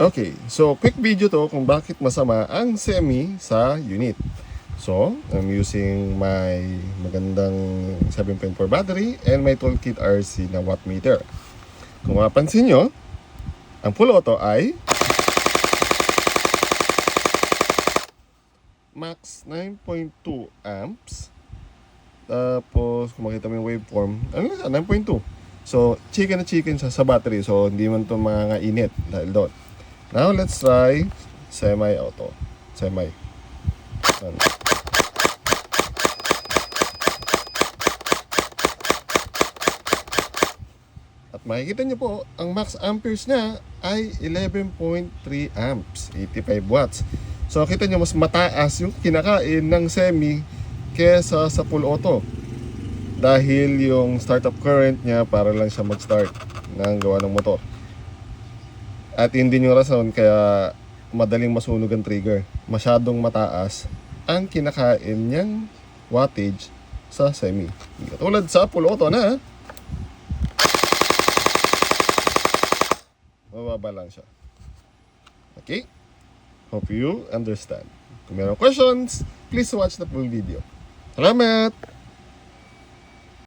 Okay, so quick video to kung bakit masama ang semi sa unit. So, I'm using my magandang 7.4 battery and my Toolkit RC na wattmeter. Kung mapansin nyo, ang full auto ay max 9.2 amps. Tapos, kung makita mo yung waveform, ano na siya? 9.2. So, chicken na chicken siya sa battery. So, hindi man ito mga dahil doon. Now, let's try semi-auto. Semi. Ano. At makikita nyo po, ang max amperes niya ay 11.3 amps, 85 watts. So, kita nyo, mas mataas yung kinakain ng semi kesa sa full auto. Dahil yung startup current niya para lang siya mag-start ng gawa ng motor. At hindi yung rason kaya madaling masunog ang trigger. Masyadong mataas ang kinakain niyang wattage sa semi. Katulad sa full auto na mababa lang siya. Okay? Hope you understand. Kung meron questions, please watch the full video. Salamat!